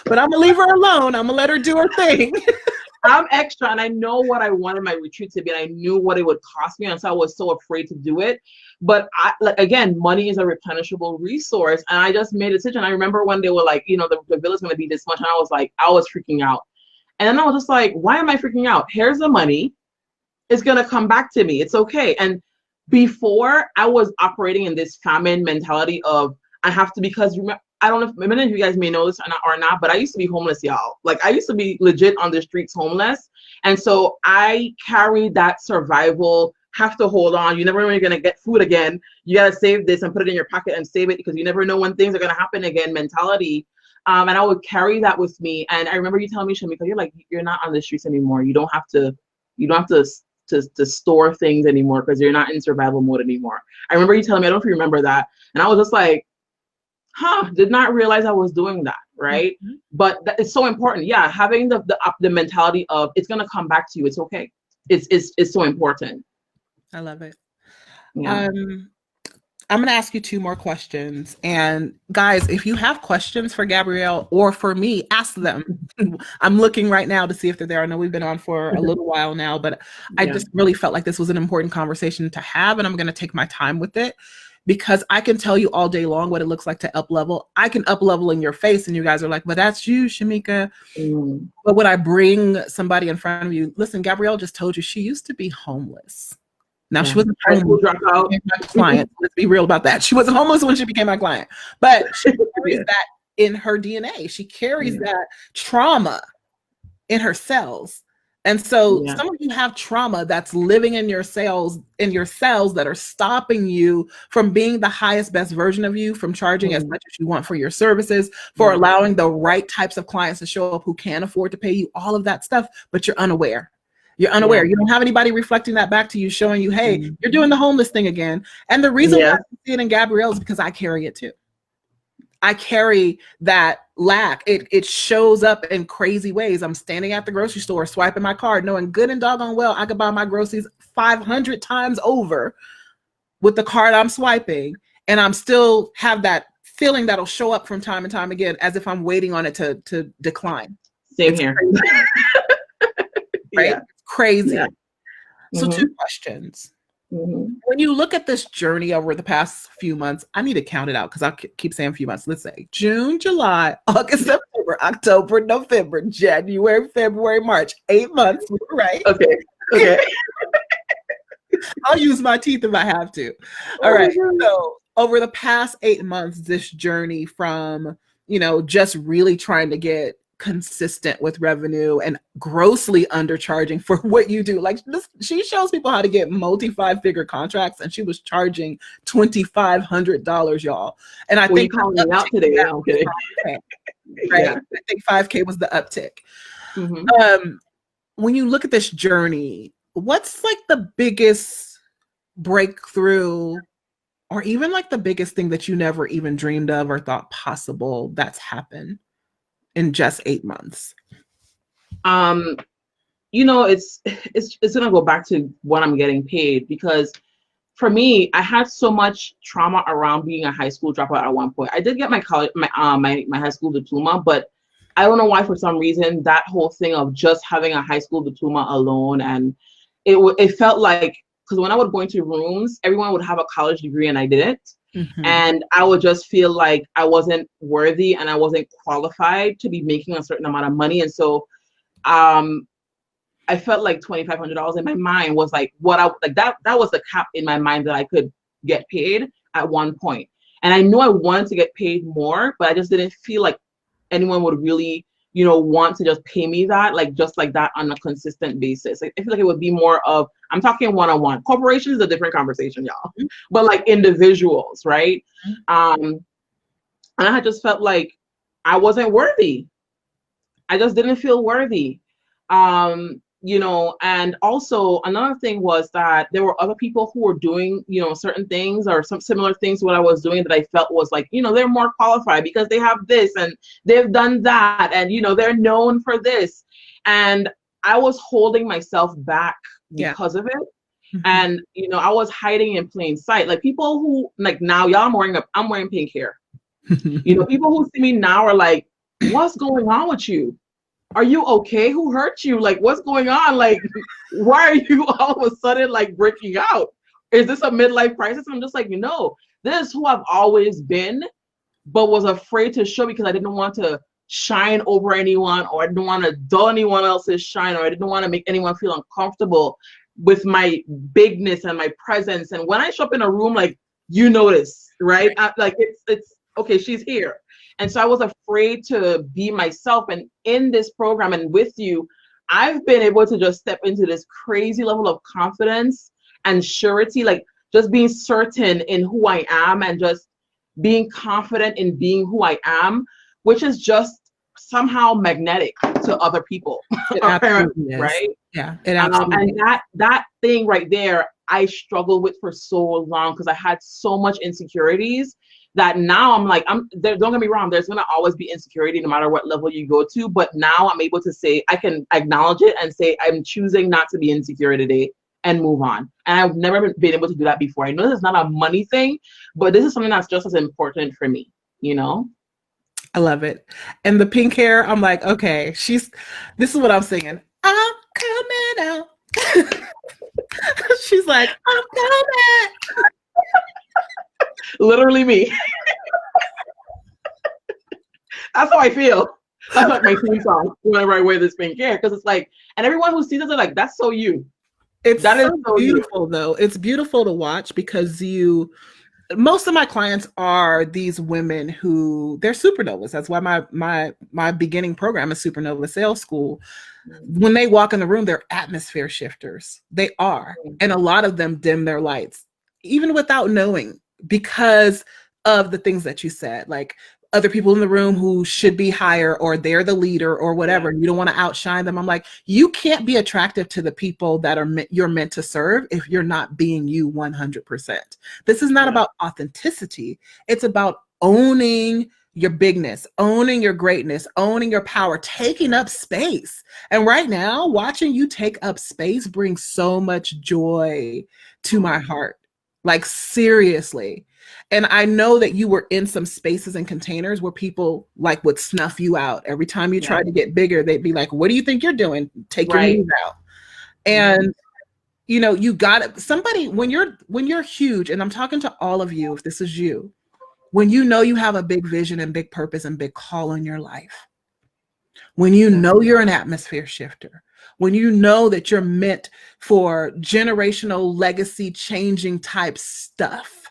Speaker 1: but I'm gonna leave her alone. I'm gonna let her do her thing.
Speaker 2: I'm extra, and I know what I wanted my retreat to be, and I knew what it would cost me, and so I was so afraid to do it. But again, money is a replenishable resource, and I just made a decision. I remember when they were like, the bill is going to be this much, and I was freaking out. And then I was just like, why am I freaking out? Here's the money. It's going to come back to me. It's okay. And before, I was operating in this famine mentality of I have to, because I don't know if many of you guys may know this or not, but I used to be homeless, y'all. Like I used to be legit on the streets homeless. And so I carried that survival, have to hold on. You never know when you're going to get food again. You got to save this and put it in your pocket and save it because you never know when things are going to happen again mentality. And I would carry that with me. And I remember you telling me, Shameca, you're like, you're not on the streets anymore. You don't have to store things anymore because you're not in survival mode anymore. I remember you telling me, I don't know if you remember that. And I was just like, did not realize I was doing that, right? Mm-hmm. But it's so important. Yeah, having the mentality of it's gonna come back to you. It's okay. It's so important.
Speaker 1: I love it. Yeah. I'm gonna ask you 2 more questions. And guys, if you have questions for Gabrielle or for me, ask them. I'm looking right now to see if they're there. I know we've been on for a little while now, but I just really felt like this was an important conversation to have, and I'm gonna take my time with it. Because I can tell you all day long what it looks like to up level. I can up level in your face and you guys are like, but that's you, Shameca. Mm. But when I bring somebody in front of you, listen, Gabrielle just told you she used to be homeless. Now she wasn't homeless when she became my client. Let's be real about that. She wasn't homeless when she became my client, but she carries that in her DNA. She carries that trauma in her cells. And so some of you have trauma that's living in your cells that are stopping you from being the highest, best version of you, from charging as much as you want for your services, for allowing the right types of clients to show up who can afford to pay you, all of that stuff, but you're unaware. You're unaware. You don't have anybody reflecting that back to you, showing you, hey, you're doing the homeless thing again. And the reason why I see it in Gabrielle is because I carry it too. I carry that lack. It shows up in crazy ways. I'm standing at the grocery store, swiping my card, knowing good and doggone well I could buy my groceries 500 times over with the card I'm swiping, and I'm still have that feeling that'll show up from time and time again, as if I'm waiting on it to decline.
Speaker 2: Same here.
Speaker 1: Right? It's crazy. Yeah. So 2 questions. When you look at this journey over the past few months, I need to count it out because I keep saying few months. Let's say June, July, August, September, October, November, January, February, March. 8 months, right?
Speaker 2: Okay.
Speaker 1: I'll use my teeth if I have to. All right. So over the past 8 months, this journey from, just really trying to get consistent with revenue and grossly undercharging for what you do. Like this, she shows people how to get multi-5-figure contracts, and she was charging $2,500, y'all. And I think
Speaker 2: calling me out today. Okay.
Speaker 1: Right. Yeah. I think 5K was the uptick. When you look at this journey, what's like the biggest breakthrough, or even like the biggest thing that you never even dreamed of or thought possible that's happened in just 8 months?
Speaker 2: It's gonna go back to what I'm getting paid, because for me, I had so much trauma around being a high school dropout at one point. I did get my college, my high school diploma, but I don't know why, for some reason, that whole thing of just having a high school diploma alone, and it felt like, because when I would go into rooms, everyone would have a college degree and I didn't. And I would just feel like I wasn't worthy and I wasn't qualified to be making a certain amount of money. And so I felt like $2,500 in my mind was like that was the cap in my mind that I could get paid at one point. And I knew I wanted to get paid more, but I just didn't feel like anyone would really, want to just pay me that, just like that on a consistent basis. I feel like it would be more of, I'm talking one-on-one. Corporations is a different conversation, y'all. But like individuals, right? And I just felt like I wasn't worthy. I just didn't feel worthy. And also another thing was that there were other people who were doing, certain things or some similar things to what I was doing that I felt was like, they're more qualified because they have this and they've done that, and, they're known for this. And I was holding myself back because of it. And, I was hiding in plain sight. Like people who, like now, y'all, I'm wearing pink hair. People who see me now are like, what's going on with you? Are you okay? Who hurt you? Like, what's going on? Like, why are you all of a sudden like breaking out? Is this a midlife crisis? I'm just like, this is who I've always been, but was afraid to show because I didn't want to shine over anyone, or I didn't want to dull anyone else's shine, or I didn't want to make anyone feel uncomfortable with my bigness and my presence. And when I show up in a room, like, notice, right? Like it's okay, she's here. And so I was afraid to be myself. And in this program and with you, I've been able to just step into this crazy level of confidence and surety, like just being certain in who I am and just being confident in being who I am, which is just somehow magnetic to other people.
Speaker 1: It absolutely is.
Speaker 2: Right?
Speaker 1: Yeah, it absolutely
Speaker 2: and that thing right there, I struggled with for so long because I had so much insecurities that now I'm like, don't get me wrong, there's gonna always be insecurity no matter what level you go to. But now I'm able to say, I can acknowledge it and say, I'm choosing not to be insecure today and move on. And I've never been able to do that before. I know this is not a money thing, but this is something that's just as important for me, you know?
Speaker 1: I love it. And the pink hair, I'm like, okay, this is what I'm singing. I'm coming out. She's like, I'm coming.
Speaker 2: Literally me. That's how I feel. That's like my theme song whenever I wear this pink hair, because it's like, and everyone who sees it, they're like, that's so you.
Speaker 1: That is so beautiful, though. It's beautiful to watch because most of my clients are these women who they're supernovas. That's why my beginning program is Supernova Sales School. When they walk in the room, they're atmosphere shifters. They are. And a lot of them dim their lights, even without knowing, because of the things that you said, like other people in the room who should be higher, or they're the leader or whatever. You don't want to outshine them. I'm like, you can't be attractive to the people that you're meant to serve if you're not being you 100%. This is not about authenticity. It's about owning your bigness, owning your greatness, owning your power, taking up space. And right now, watching you take up space brings so much joy to my heart. Like, seriously. And I know that you were in some spaces and containers where people like would snuff you out. Every time you tried to get bigger, they'd be like, what do you think you're doing? Take your knees out. And you know, you got it. Somebody, when you're huge, and I'm talking to all of you, if this is you, when you know you have a big vision and big purpose and big call in your life, when you know you're an atmosphere shifter, when you know that you're meant for generational legacy changing type stuff,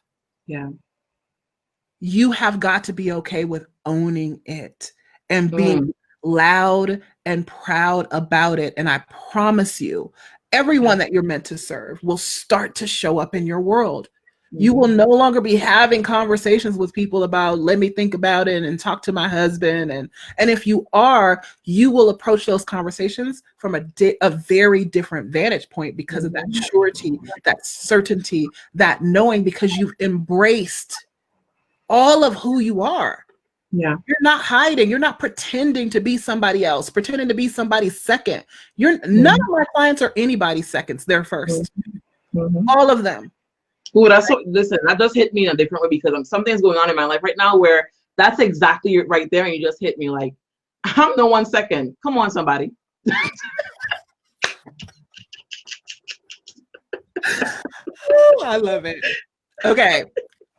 Speaker 1: you have got to be okay with owning it and being loud and proud about it. And I promise you, everyone that you're meant to serve will start to show up in your world. You will no longer be having conversations with people about, let me think about it and talk to my husband. And if you are, you will approach those conversations from a very different vantage point because of that surety, that certainty, that knowing, because you've embraced all of who you are. You're not hiding. You're not pretending to be somebody else, pretending to be somebody's second. None of my clients are anybody's seconds. They're first. All of them.
Speaker 2: Ooh, listen, that just hit me in a different way because something's going on in my life right now where that's exactly right there. And you just hit me like, I'm no 1 second. Come on, somebody.
Speaker 1: Ooh, I love it. Okay.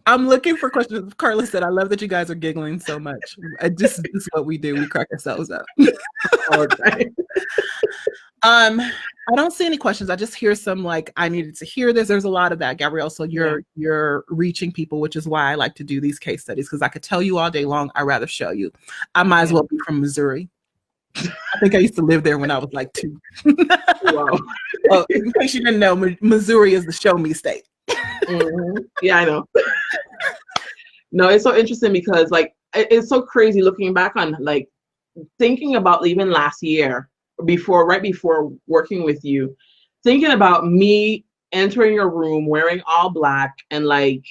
Speaker 1: I'm looking for questions. Carla said, I love that you guys are giggling so much. This is what we do. We crack ourselves up.
Speaker 2: Okay.
Speaker 1: I don't see any questions. I just hear some like, I needed to hear this. There's a lot of that, Gabrielle. So you're reaching people, which is why I like to do these case studies, because I could tell you all day long. I'd rather show you. I might as well be from Missouri. I think I used to live there when I was like 2. Wow. Well, in case you didn't know, Missouri is the show me state.
Speaker 2: Yeah, I know. No, it's so interesting because like it's so crazy looking back on like thinking about even last year right before working with you, thinking about me entering your room wearing all black and like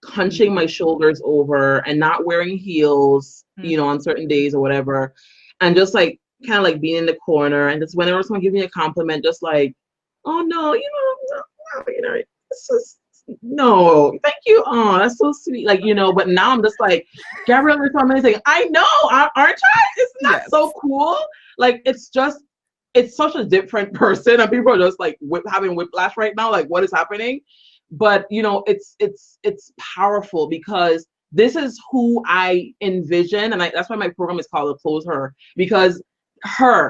Speaker 2: hunching my shoulders over and not wearing heels, you know, on certain days or whatever, and just like kind of like being in the corner and just whenever someone gives me a compliment, just like, oh no, it's just, no, thank you. Oh, that's so sweet. Like, you know, but now I'm just like, Gabrielle, you're so amazing. I know, aren't I? It's not so cool. Like, it's such a different person, and people are just like having whiplash right now. Like, what is happening? But you know, it's powerful because this is who I envision, and that's why my program is called Oppose Her, because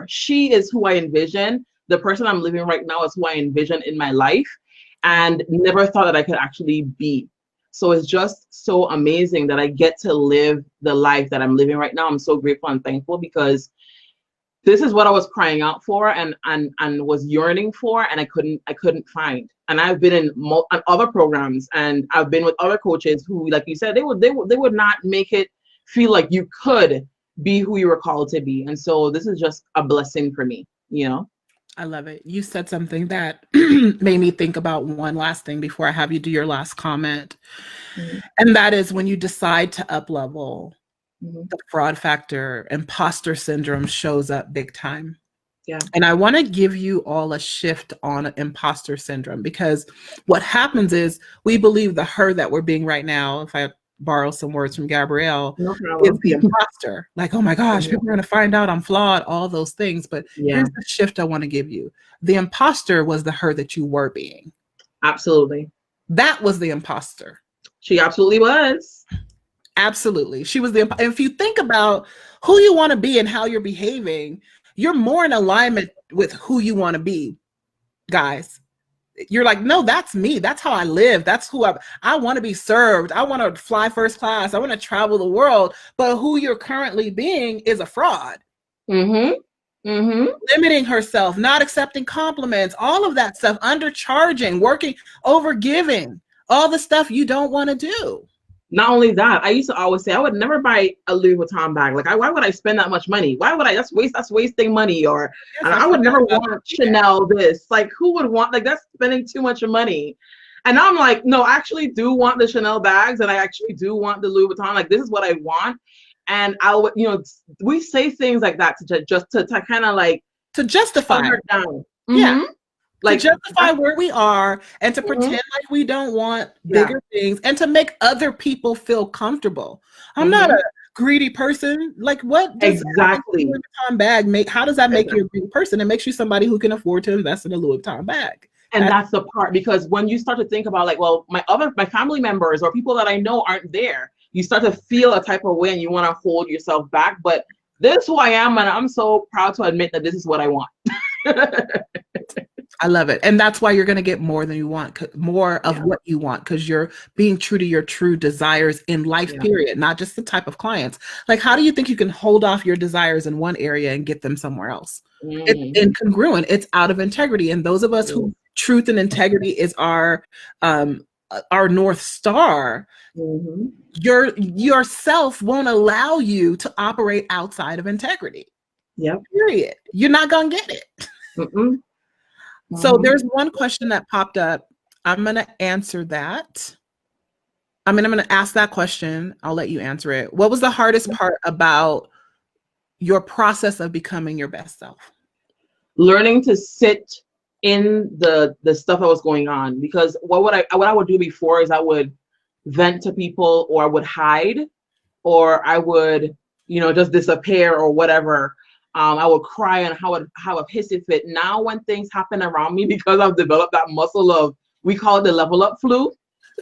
Speaker 2: she is who I envision. The person I'm living right now is who I envision in my life, and never thought that I could actually be. So it's just so amazing that I get to live the life that I'm living right now. I'm so grateful and thankful because this is what I was crying out for and was yearning for, and I couldn't find. And I've been in other programs, and I've been with other coaches who, like you said, they would not make it feel like you could be who you were called to be. And so this is just a blessing for me, you know.
Speaker 1: I love it. You said something that made me think about one last thing before I have you do your last comment. Mm-hmm. And that is when you decide to up level, mm-hmm. the fraud factor, imposter syndrome shows up big time.
Speaker 2: Yeah.
Speaker 1: And I want to give you all a shift on imposter syndrome, because what happens is we believe the her that we're being right now, if I borrow some words from Gabrielle, is the imposter. Like, oh my gosh, people are going to find out I'm flawed, all those things. But here's the shift I want to give you. The imposter was the her that you were being.
Speaker 2: Absolutely.
Speaker 1: That was the imposter.
Speaker 2: She absolutely was.
Speaker 1: Absolutely. She was the, if you think about who you want to be and how you're behaving, you're more in alignment with who you want to be, guys. You're like, no, that's me. That's how I live. That's who I want to be served. I want to fly first class. I want to travel the world. But who you're currently being is a fraud.
Speaker 2: Mm-hmm. Mm-hmm.
Speaker 1: Limiting herself, not accepting compliments, all of that stuff, undercharging, working, over giving, all the stuff you don't want to do.
Speaker 2: Not only that, I used to always say I would never buy a Louis Vuitton bag. Like, why would I spend that much money? Why would I? That's wasting money. Or I would never want Chanel this. Like, who would want? Like, that's spending too much money. And now I'm like, no, I actually do want the Chanel bags, and I actually do want the Louis Vuitton. Like, this is what I want. And I would, we say things like that to kind of like
Speaker 1: to justify
Speaker 2: her down. Mm-hmm.
Speaker 1: Yeah. Like to justify where we are and to pretend like we don't want bigger things and to make other people feel comfortable. I'm not a greedy person. Like, what does
Speaker 2: exactly
Speaker 1: a Louis Vuitton bag make? How does that make you a greedy person? It makes you somebody who can afford to invest in a Louis Vuitton bag.
Speaker 2: And that's the part, because when you start to think about like, well, my family members or people that I know aren't there, you start to feel a type of way and you want to hold yourself back. But this is who I am, and I'm so proud to admit that this is what I want.
Speaker 1: I love it. And that's why you're going to get more than you want, more of what you want, because you're being true to your true desires in life, period, not just the type of clients. Like, how do you think you can hold off your desires in one area and get them somewhere else? It's incongruent. It's out of integrity. And those of us who truth and integrity is our North Star, yourself won't allow you to operate outside of integrity. Period. You're not going to get it. So there's one question that popped up. I'm going to answer that. I'm going to ask that question. I'll let you answer it. What was the hardest part about your process of becoming your best self?
Speaker 2: Learning to sit in the stuff that was going on, because what I would do before is I would vent to people, or I would hide, or I would, just disappear or whatever. I would cry and have a hissy fit. Now when things happen around me, because I've developed that muscle of, we call it the level up flu.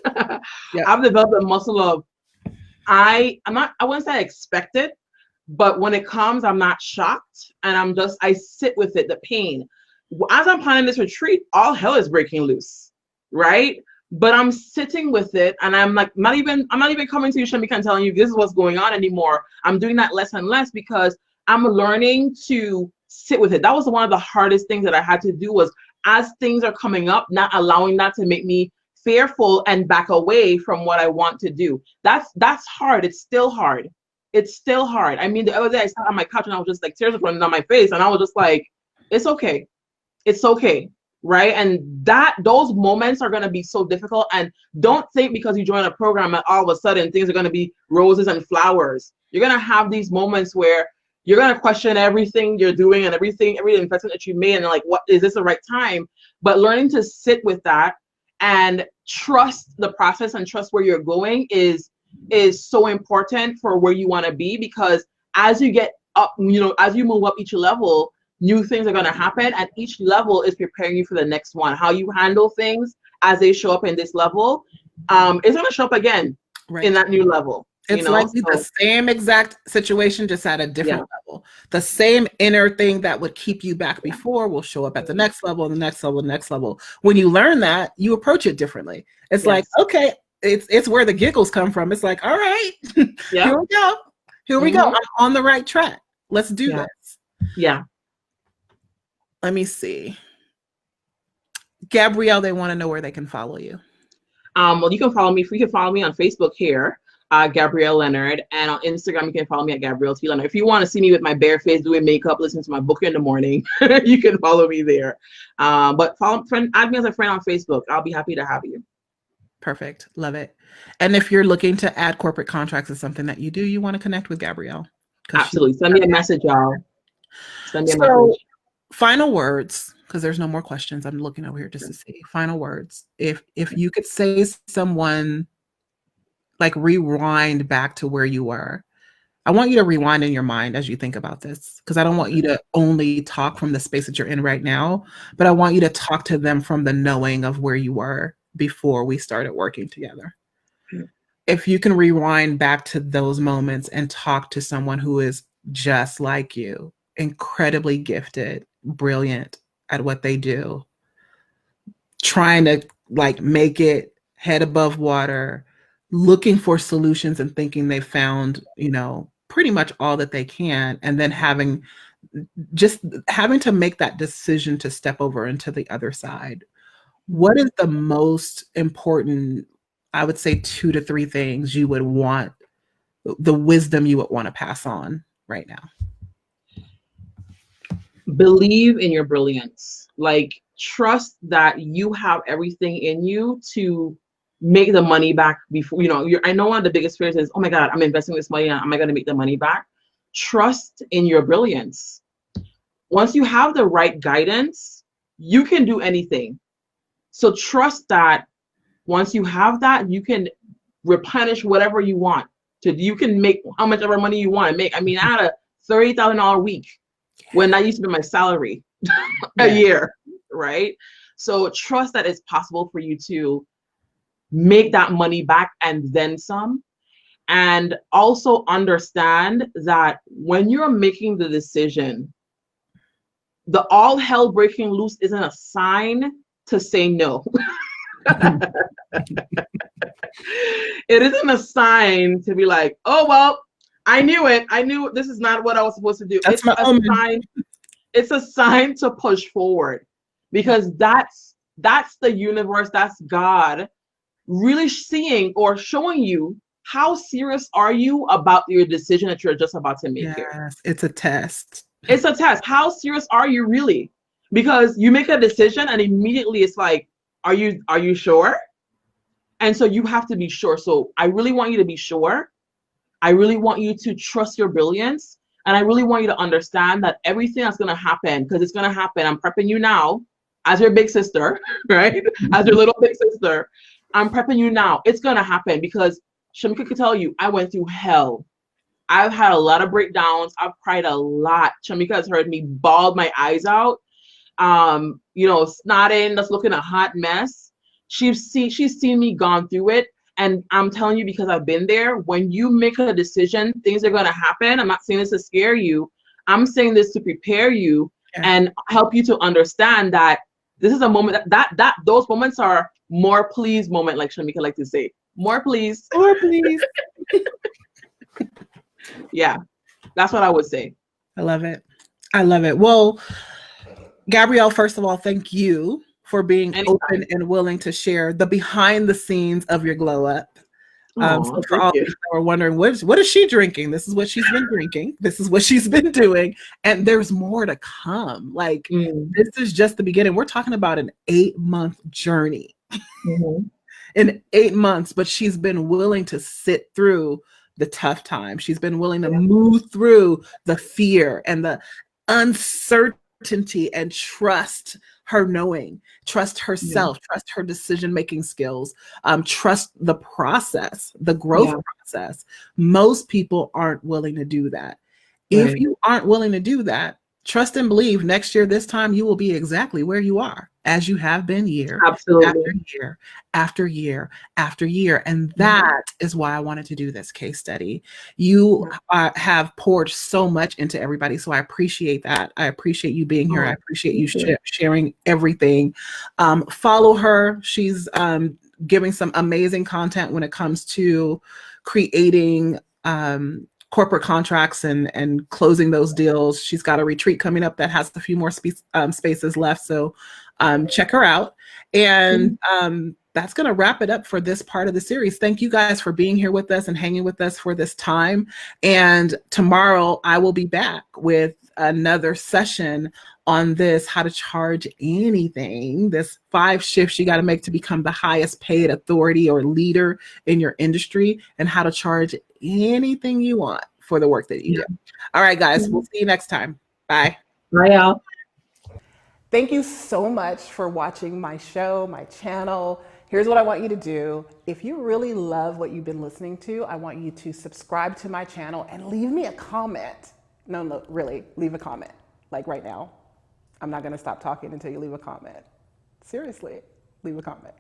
Speaker 2: I've developed the muscle of, I wouldn't say I expect it, but when it comes, I'm not shocked, and I sit with it, the pain. As I'm planning this retreat, all hell is breaking loose, right? But I'm sitting with it, and I'm like, I'm not even coming to you, Shameca, and telling you this is what's going on anymore. I'm doing that less and less because I'm learning to sit with it. That was one of the hardest things that I had to do, was as things are coming up, not allowing that to make me fearful and back away from what I want to do. That's hard. It's still hard. It's still hard. I mean, the other day I sat on my couch and I was just like, tears were running down my face, and I was just like, it's okay. It's okay. Right? And those moments are going to be so difficult. And don't think because you join a program that all of a sudden things are going to be roses and flowers. You're going to have these moments where you're going to question everything you're doing and every investment that you made, and like, what is this the right time? But learning to sit with that and trust the process and trust where you're going is so important for where you want to be, because as you get up, as you move up each level, new things are going to happen, and each level is preparing you for the next one. How you handle things as they show up in this level, is going to show up again in that new level.
Speaker 1: It's the same exact situation, just at a different level. The same inner thing that would keep you back before will show up at the next level, the next level, the next level. When you learn that, you approach it differently. It's like, okay, it's where the giggles come from. It's like, all right,
Speaker 2: Yeah.
Speaker 1: here we go. Here we go. I'm on the right track. Let's do this.
Speaker 2: Yeah.
Speaker 1: Let me see. Gabrielle, they want to know where they can follow you.
Speaker 2: Well, you can follow me. You can follow me on Facebook here, Gabrielle Leonard, and on Instagram you can follow me at Gabrielle T. Leonard. If you want to see me with my bare face doing makeup, listening to my book in the morning, you can follow me there. But add me as a friend on Facebook. I'll be happy to have you.
Speaker 1: Perfect. Love it. And if you're looking to add corporate contracts as something that you do, you want to connect with Gabrielle.
Speaker 2: Absolutely. Send me a message, y'all. Send me a message.
Speaker 1: Final words, because there's no more questions. I'm looking over here just to see. Final words. If you could say someone, like rewind back to where you were. I want you to rewind in your mind as you think about this, because I don't want you to only talk from the space that you're in right now, but I want you to talk to them from the knowing of where you were before we started working together. If you can rewind back to those moments and talk to someone who is just like you, incredibly gifted, brilliant at what they do, trying to like make it head above water, looking for solutions and thinking they found, pretty much all that they can, and then having to make that decision to step over into the other side. What is the most important, I would say 2 to 3 things you would want, the wisdom you would want to pass on right now?
Speaker 2: Believe in your brilliance. Like, trust that you have everything in you to make the money back before, I know one of the biggest fears is, oh my God, I'm investing this money, am I going to make the money back? Trust in your brilliance. Once you have the right guidance, you can do anything. So trust that once you have that, you can replenish whatever you want. You can make how much ever money you want to make. I mean, I had a $30,000 week when that used to be my salary a year, right? So trust that it's possible for you to make that money back and then some. And also understand that when you're making the decision, the all hell breaking loose isn't a sign to say no. It isn't a sign to be like, oh, well, I knew it. I knew this is not what I was supposed to do. It's a sign. It's a sign to push forward, because that's the universe. That's God really seeing or showing you how serious are you about your decision that you're just about to make. Yes,
Speaker 1: it's a test.
Speaker 2: It's a test. How serious are you really? Because you make a decision and immediately it's like, are you sure? And so you have to be sure. So I really want you to be sure. I really want you to trust your brilliance. And I really want you to understand that everything that's going to happen, because it's going to happen. I'm prepping you now as your big sister, right? As your little big sister. I'm prepping you now. It's going to happen, because Shameca could tell you, I went through hell. I've had a lot of breakdowns. I've cried a lot. Shameca has heard me bawl my eyes out. Snotting, that's looking a hot mess. She's seen me gone through it. And I'm telling you, because I've been there, when you make a decision, things are going to happen. I'm not saying this to scare you. I'm saying this to prepare you and help you to understand that this is a moment that those moments are more please moment, like Shameca like to say. More please.
Speaker 1: More please.
Speaker 2: Yeah, that's what I would say.
Speaker 1: I love it. I love it. Well, Gabrielle, first of all, thank you for being open and willing to share the behind the scenes of your glow up. So for all people who are wondering, what is she drinking? This is what she's been drinking. This is what she's been doing. And there's more to come. Like, this is just the beginning. We're talking about an 8-month journey. In 8 months, but she's been willing to sit through the tough times. She's been willing to move through the fear and the uncertainty and trust her knowing, trust herself, trust her decision-making skills, trust the process, the growth process. Most people aren't willing to do that. If you aren't willing to do that, trust and believe next year, this time, you will be exactly where you are, as you have been year after year after year after year. And that is why I wanted to do this case study. You have poured so much into everybody. So I appreciate that. I appreciate you being here. I appreciate you sharing everything. Follow her. She's giving some amazing content when it comes to creating corporate contracts and closing those deals. She's got a retreat coming up that has a few more spaces left. So check her out. And that's going to wrap it up for this part of the series. Thank you guys for being here with us and hanging with us for this time. And tomorrow I will be back with another session on this, how to charge anything, this 5 shifts you got to make to become the highest paid authority or leader in your industry, and how to charge anything you want for the work that you do. All right, guys, we'll see you next time. Bye.
Speaker 2: Bye, y'all.
Speaker 3: Thank you so much for watching my show, my channel. Here's what I want you to do. If you really love what you've been listening to, I want you to subscribe to my channel and leave me a comment. No, really, leave a comment, like right now. I'm not gonna stop talking until you leave a comment. Seriously, leave a comment.